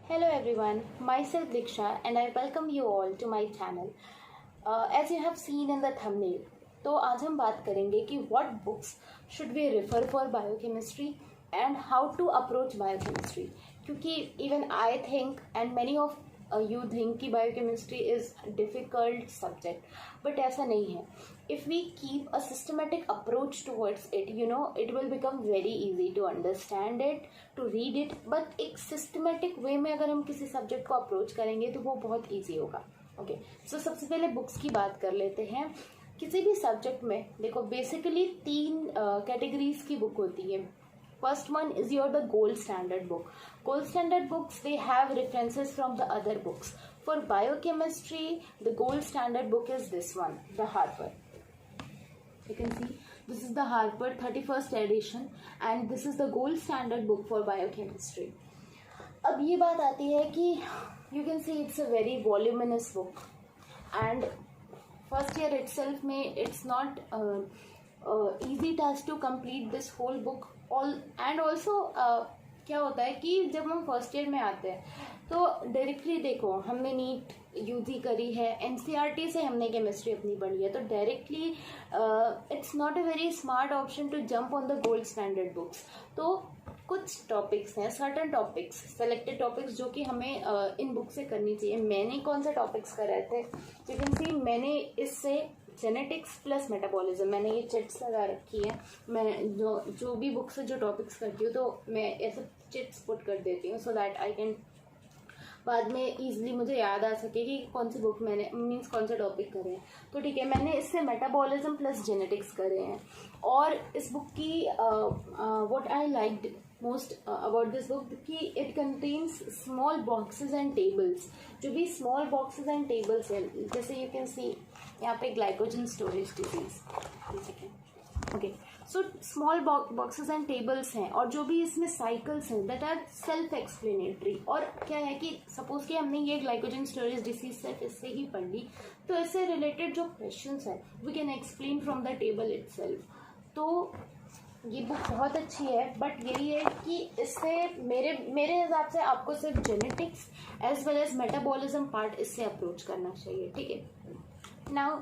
Hello everyone, myself Diksha and I welcome you all to my channel. As you have seen in the thumbnail, तो आज हम बात करेंगे कि what books should we refer for biochemistry and how to approach biochemistry. क्योंकि even I think and many of you think कि biochemistry is difficult subject, but ऐसा नहीं है. If we keep a systematic approach towards it, it will become very easy to understand it, to read it. But एक systematic way में अगर हम किसी subject को approach करेंगे तो वो बहुत easy होगा. Okay, so सबसे पहले books की बात कर लेते हैं. किसी भी सब्जेक्ट में देखो बेसिकली तीन कैटेगरीज की बुक होती है. First one is the gold standard book. Gold standard books, they have references from the other books. For biochemistry, the gold standard book is this one, the Harper. You can see this is the Harper 31st edition and this is the gold standard book for biochemistry. अब ये बात आती है कि you can see it's a very voluminous book and first year itself में it's not easy task to complete this whole book. And also क्या होता है कि जब हम फर्स्ट ईयर में आते हैं तो डायरेक्टली देखो हमने नीट यूजी करी है, एनसीईआरटी से हमने केमिस्ट्री अपनी पढ़ी है, तो directly it's not a very smart option to jump on the gold standard books. तो कुछ टॉपिक्स हैं, सर्टन टॉपिक्स, सेलेक्टेड टॉपिक्स जो कि हमें इन बुक से करनी चाहिए. मैंने कौन से टॉपिक्स कराए थे, यू कैन सी मैंने इससे जेनेटिक्स प्लस मेटाबॉलिज्म, मैंने ये चिट्स लगा रखी है. मैं जो भी बुक से जो टॉपिक्स करती हूँ तो मैं ऐसे चिट्स पुट कर देती हूँ सो दैट आई कैन बाद में ईजिली मुझे याद आ सके कि कौन सी बुक मैंने मीन्स कौन से टॉपिक करे हैं. तो ठीक है, मैंने इससे मेटाबॉलिज्म प्लस जेनेटिक्स करे हैं. और इस बुक की what I liked most about this book कि it contains small boxes and tables. जो भी स्मॉल बॉक्सेस एंड टेबल्स है, जैसे यू कैन सी यहाँ पे glycogen storage disease, okay, so small boxes and tables हैं और जो भी इसमें साइकिल्स हैं दैट आर सेल्फ एक्सप्लेनेटरी. और क्या है कि सपोज कि हमने ये ग्लाइकोजन स्टोरेज डिसीज सिर्फ इससे ही पढ़ ली तो इससे रिलेटेड जो क्वेश्चंस है we can explain from the table itself. तो ये बुक बहुत अच्छी है, बट यही है कि इससे मेरे हिसाब से आपको सिर्फ genetics as well as metabolism part इससे अप्रोच करना चाहिए. ठीक है, now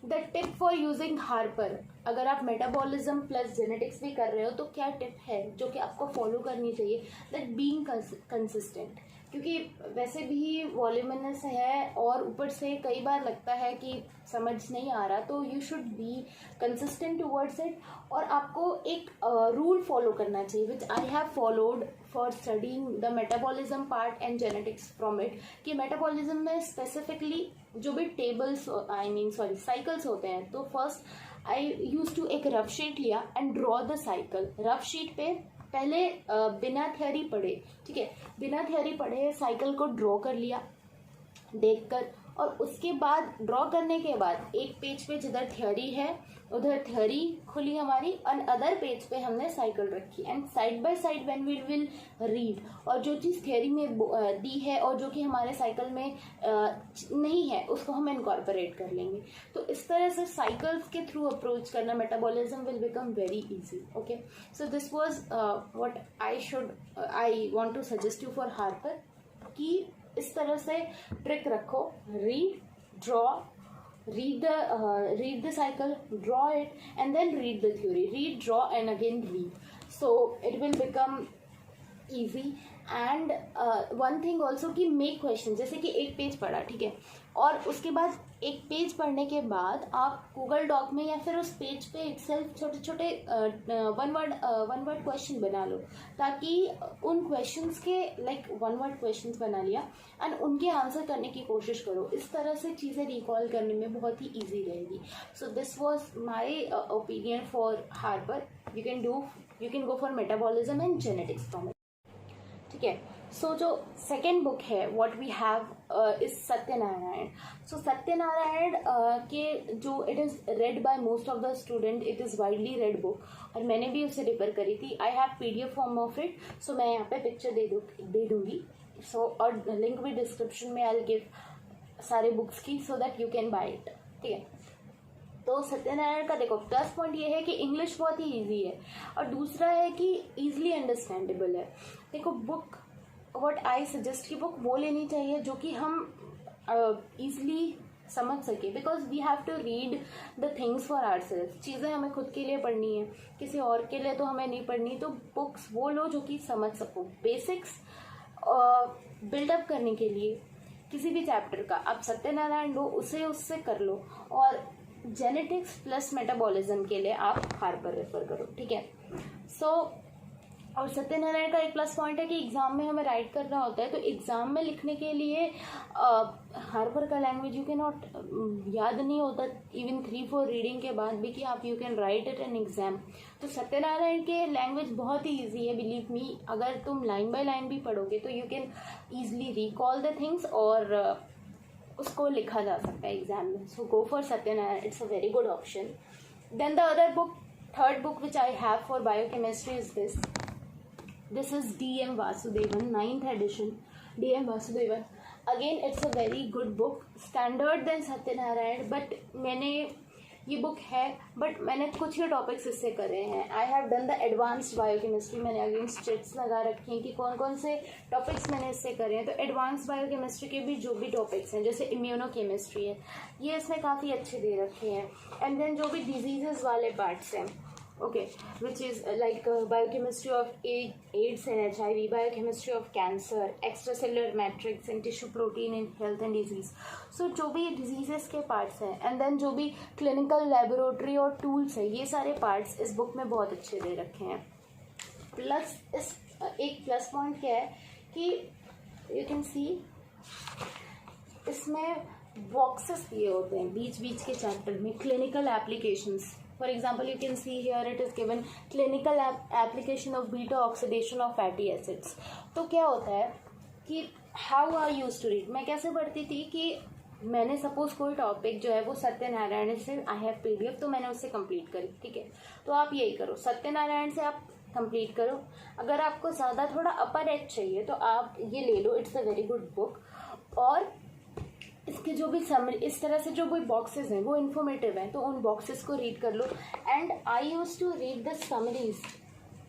the tip for using Harper, अगर आप मेटाबॉलिज्म प्लस जेनेटिक्स भी कर रहे हो तो क्या टिप है जो कि आपको फॉलो करनी चाहिए, दैट बीइंग कंसिस्टेंट. क्योंकि वैसे भी वॉल्यूमिनस है और ऊपर से कई बार लगता है कि समझ नहीं आ रहा, तो you should be consistent towards it. और आपको एक रूल फॉलो करना चाहिए which I have followed for studying the metabolism part and genetics from it. कि मेटाबॉलिज्म में स्पेसिफिकली जो भी टेबल्स साइकिल्स होते हैं, तो फर्स्ट आई यूज टू एक रफ शीट लिया and draw the cycle. Rough sheet पे पहले बिना थ्योरी पढ़े, ठीक है, बिना थ्योरी पढ़े साइकिल को ड्रॉ कर लिया देखकर, और उसके बाद ड्रॉ करने के बाद एक पेज पे जिधर थ्योरी है उधर थ्योरी खुली हमारी, और अदर पेज पे हमने साइकिल रखी. And side by side when we will read, और जो चीज़ थ्योरी में दी है और जो कि हमारे साइकिल में नहीं है उसको हम इनकॉर्पोरेट कर लेंगे. तो इस तरह से साइकिल्स के थ्रू अप्रोच करना metabolism will become very easy. Okay, so this was what I want to suggest you for Harper कि इस तरह से ट्रिक रखो, read, draw, read the cycle, draw it, and then read the theory. Read, draw, and again read. So it will become easy. And one thing also कि make question, जैसे कि एक page पढ़ा, ठीक है, और उसके बाद एक पेज पढ़ने के बाद आप गूगल डॉक में या फिर उस पेज पे इटसेल्फ छोटे छोटे वन वर्ड क्वेश्चन बना लो, ताकि उन क्वेश्चंस के वन वर्ड क्वेश्चंस बना लिया एंड उनके आंसर करने की कोशिश करो. इस तरह से चीज़ें रिकॉल करने में बहुत ही ईजी रहेगी. So this was my opinion for Harper. You can go for metabolism and genetics from it. ठीक है, सो जो सेकेंड बुक है what we have is Satyanarayan. So Satyanarayan के जो it is read by most of the student, it is widely read book और मैंने भी उसे रेफर करी थी. I have PDF form of it, so मैं यहाँ पे पिक्चर दे दूँगी. सो और लिंक भी डिस्क्रिप्शन में आई विल गिव सारे बुक्स की so that you can buy it. ठीक है, तो सत्यनारायण का देखो प्लस पॉइंट ये है कि इंग्लिश बहुत ही इजी है और दूसरा है कि ईजिली अंडरस्टैंडेबल है. देखो बुक व्हाट आई सजेस्ट की बुक वो लेनी चाहिए जो कि हम ईजली समझ सके, because we have to read the things for our self. चीज़ें हमें खुद के लिए पढ़नी है, किसी और के लिए तो हमें नहीं पढ़नी। तो बुक्स वो लो जो कि समझ सको। बेसिक्स बिल्डअप करने के लिए किसी भी चैप्टर का आप सत्यनारायण लो, उसे उससे कर लो। और जेनेटिक्स प्लस मेटाबॉलिज्म के लिए आप हार्पर रेफर करो, ठीक है। सो और सत्यनारायण का एक प्लस पॉइंट है कि एग्ज़ाम में हमें राइट करना होता है, तो एग्ज़ाम में लिखने के लिए हार्पर का लैंग्वेज यू कैन नॉट, याद नहीं होता इवन 3-4 रीडिंग के बाद भी कि आप you can write it in exam. तो सत्यनारायण के लैंग्वेज बहुत ही ईजी है, बिलीव मी। अगर तुम लाइन बाय लाइन भी पढ़ोगे तो you can easily recall the things और उसको लिखा जा सकता है एग्जाम में। So go for Satyanarayan, it's a very good option. Then the other book, third book which I have for biochemistry is this. This is D.M. Vasudevan, 9th edition. D.M. Vasudevan. Again, it's a very good book, standard than Satyanarayan, but मैंने ये book है, but मैंने कुछ ही topics इससे करे हैं। I have done the advanced biochemistry, मैंने again strips लगा रखी हैं कि कौन कौन से टॉपिक्स मैंने इससे करे हैं। तो एडवांस्ड बायोकेमिस्ट्री के भी जो भी टॉपिक्स हैं, जैसे इम्यूनोकेमिस्ट्री है, ये इसमें काफ़ी अच्छे दे रखे हैं। एंड देन जो भी डिजीजेस वाले पार्ट्स हैं, okay, which is like biochemistry of AIDS and HIV, biochemistry of cancer, extracellular matrix and tissue protein in health and disease. So जो भी diseases के parts हैं, and then जो भी clinical laboratory और tools है, ये सारे parts इस book में बहुत अच्छे दे रखे हैं। प्लस इस एक प्लस पॉइंट क्या है कि you can see इसमें बॉक्सेस दिए होते हैं बीच बीच के चैप्टर में, clinical applications. For example, you can see here it is given clinical application of beta oxidation of fatty acids. तो क्या होता है कि how I used to read, मैं कैसे पढ़ती थी कि मैंने सपोज कोई टॉपिक जो है वो सत्यनारायण से आई हैव PDF, तो मैंने उससे कंप्लीट करी, ठीक है। तो आप यही करो, सत्यनारायण से आप कंप्लीट करो। अगर आपको ज़्यादा थोड़ा अपर एज चाहिए तो आप ये ले लो, it's a very good book. और इसके जो भी समरी, इस तरह से जो भी बॉक्सेस हैं वो इन्फॉर्मेटिव हैं, तो उन बॉक्सेस को रीड कर लो। And I use to read the summaries,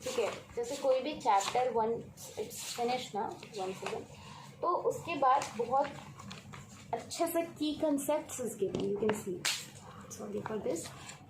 ठीक है। जैसे कोई भी चैप्टर 1 इट्स फिनिश ना 1 सेकेंड, तो उसके बाद बहुत अच्छे से key concepts is given, you can see, sorry for this,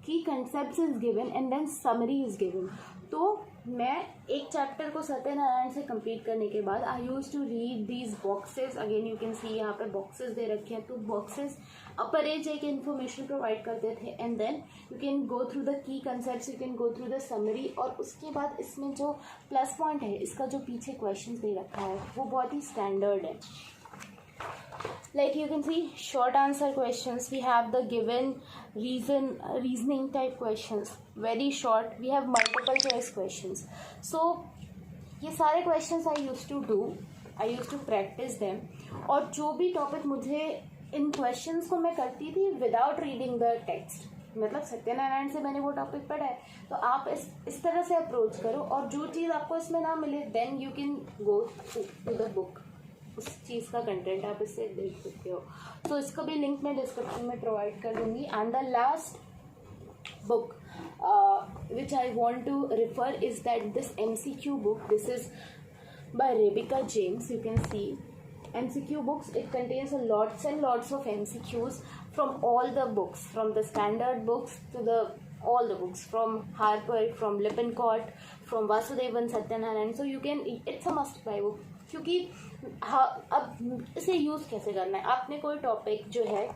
key concepts is given and then summary is given. तो मैं एक चैप्टर को सत्यनारायण से कंप्लीट करने के बाद I use to read these boxes. Again you can see यहाँ पे बॉक्सेस दे रखे हैं, तो बॉक्सेस अपर एज एक इन्फॉर्मेशन प्रोवाइड करते थे। And then you can go through the key concepts, you can go through the summary. और उसके बाद इसमें जो प्लस पॉइंट है, इसका जो पीछे क्वेश्चन दे रखा है वो बहुत ही स्टैंडर्ड है। Like you can see, short answer questions, we have the given reasoning type questions, very short, we have multiple choice questions. So ये सारे questions I used to do, I used to practice them. और जो भी topic मुझे, इन questions को मैं करती थी without reading the text, मतलब सत्यनारायण से मैंने वो टॉपिक पढ़ा है, तो आप इस तरह से अप्रोच करो। और जो चीज़ आपको इसमें ना मिले, then you can go to the book, उस चीज़ का कंटेंट आप इससे देख सकते हो। तो इसका भी लिंक मैं डिस्क्रिप्शन में प्रोवाइड कर दूंगी। And the last book which I want to refer is that this MCQ book, this is by Rebecca James. You can see MCQ books, it contains a lots and lots of MCQs from all the books, from the standard books to the all the books, from Harper, from Lippincott, from Vasudevan, Satyanarayan. So you can, it's a must buy book, क्योंकि अब इसे use कैसे करना है। आपने कोई topic जो है,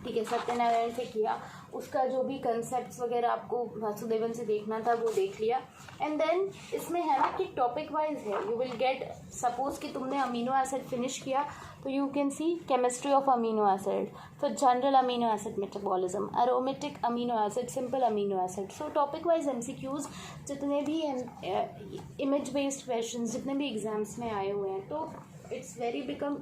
ठीक है, सत्यनारायण से किया, उसका जो भी कंसेप्ट्स वगैरह आपको वासुदेवन से देखना था वो देख लिया। एंड देन इसमें है ना कि टॉपिक वाइज है, यू विल गेट, सपोज कि तुमने अमीनो एसिड फिनिश किया तो you can see chemistry of amino acid, फिर general amino acid metabolism, aromatic amino acid, simple amino acid. So topic wise MCQs जितने भी इमेज बेस्ड क्वेश्चन जितने भी exams में आए हुए हैं, तो it's very become,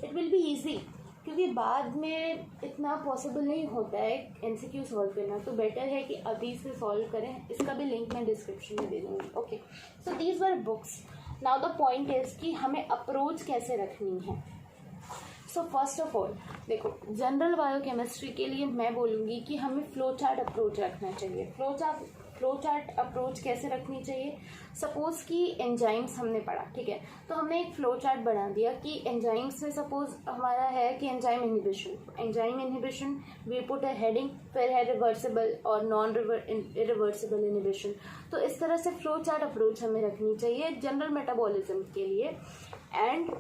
it will be easy, क्योंकि बाद में इतना पॉसिबल नहीं होता है MCQ सॉल्व करना, तो बेटर है कि अभी से सॉल्व करें। इसका भी लिंक मैं डिस्क्रिप्शन में दे दूँगी। Okay, so these were books. Now the point is कि हमें अप्रोच कैसे रखनी है। सो फर्स्ट ऑफ ऑल देखो, जनरल बायोकेमिस्ट्री के लिए मैं बोलूँगी कि हमें फ्लो चार्ट अप्रोच रखना चाहिए। फ्लो चार्ट अप्रोच कैसे रखनी चाहिए। सपोज कि एंजाइम्स हमने पढ़ा, ठीक है, तो हमने एक फ्लो चार्ट बना दिया कि एंजाइम्स में सपोज हमारा है कि enzyme inhibition we put a heading, फिर है रिवर्सिबल और नॉन इरिवर्सिबल इनहिबिशन। तो इस तरह से फ्लो चार्ट अप्रोच हमें रखनी चाहिए जनरल मेटाबॉलिज्म के लिए। एंड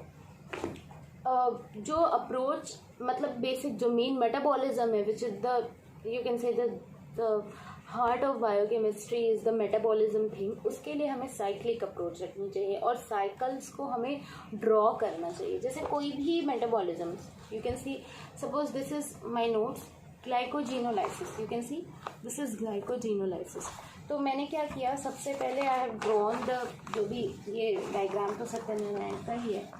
जो अप्रोच मतलब बेसिक जो मेन मेटाबॉलिज्म है which is the you can say the heart of biochemistry is the metabolism thing, उसके लिए हमें साइक्लिक अप्रोच रखनी चाहिए और साइकिल्स को हमें ड्रॉ करना चाहिए। जैसे कोई भी metabolism you can see, suppose this is my notes glycogenolysis, you can see this is glycogenolysis. तो मैंने क्या किया, सबसे पहले आई हैव ड्रॉन द जो भी ये डायग्राम तो सत्यनारायण का ही है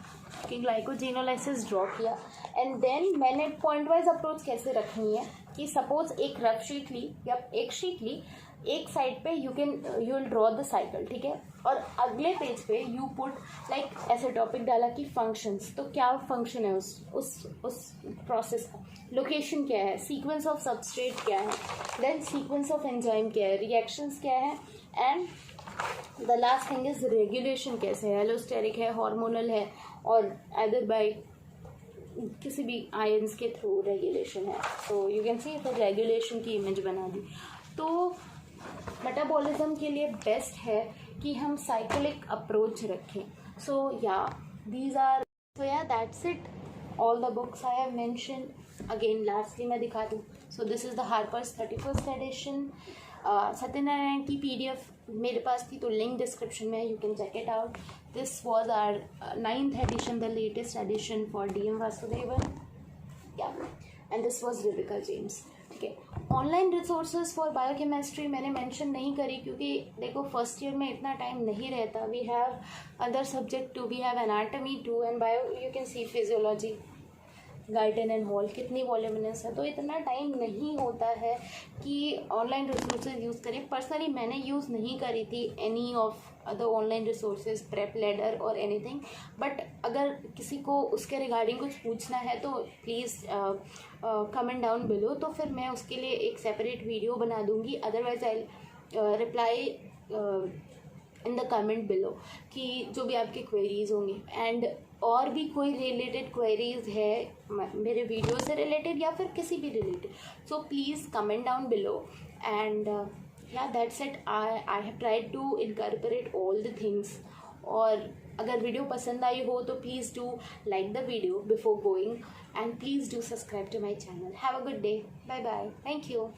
कि ग्लाइकोजीनोलाइसिस ड्रॉ किया। एंड देन मैंने पॉइंट वाइज अप्रोच कैसे रखनी है कि सपोज एक रफ शीट ली या एक शीट ली, एक साइड पे you will draw the cycle, ठीक है, और अगले पेज पे यू पुट लाइक ऐसे टॉपिक डाला कि फंक्शंस, तो क्या फंक्शन है उस प्रोसेस का, लोकेशन क्या है, सीक्वेंस ऑफ सबस्ट्रेट क्या है, देन सीक्वेंस ऑफ एंजाइम क्या है, रिएक्शंस क्या है, and the last thing is regulation कैसे है, एलोस्टेरिक है, हार्मोनल है, और अदर बाय किसी भी आयंस के थ्रू रेगुलेशन है। तो यू कैन सी फिर रेगुलेशन की इमेज बना दी। तो मेटाबॉलिज्म के लिए बेस्ट है कि हम साइक्लिक अप्रोच रखें। सो या these are, so yeah that's it, all the books I have mentioned. Again lastly मैं दिखा दूँ, so this is the Harper's 31st edition. Satyanarayan की PDF मेरे पास थी, तो लिंक डिस्क्रिप्शन में, you can check it out. This was our 9th edition, the latest edition for DM Vasudevan, yeah, and this was Rebecca James, ठीक है। Online resources for biochemistry मैंने mention नहीं करी क्योंकि देखो फर्स्ट ईयर में इतना टाइम नहीं रहता। We have other subject too, we have anatomy too, and bio you can see physiology, Guyton and Hall कितनी वॉल्यूमिनस है, तो इतना टाइम नहीं होता है कि ऑनलाइन रिसोर्सेज यूज़ करें। पर्सनली मैंने यूज़ नहीं करी थी any of the online resources, prep ladder और एनीथिंग, बट अगर किसी को उसके रिगार्डिंग कुछ पूछना है तो प्लीज़ कमेंट डाउन बिलो, तो फिर मैं उसके लिए एक सेपरेट वीडियो बना दूँगी। Otherwise I reply in the comment below कि जो भी आपकी क्वेरीज होंगी, एंड और भी कोई रिलेटेड क्वेरीज है मेरे वीडियो से रिलेटेड या फिर किसी भी related, so please comment down below. And yeah that's it, I have tried to incorporate all the things. और अगर वीडियो पसंद आई हो तो please do like the video before going, and please do subscribe to my channel. Have a good day, bye bye, thank you.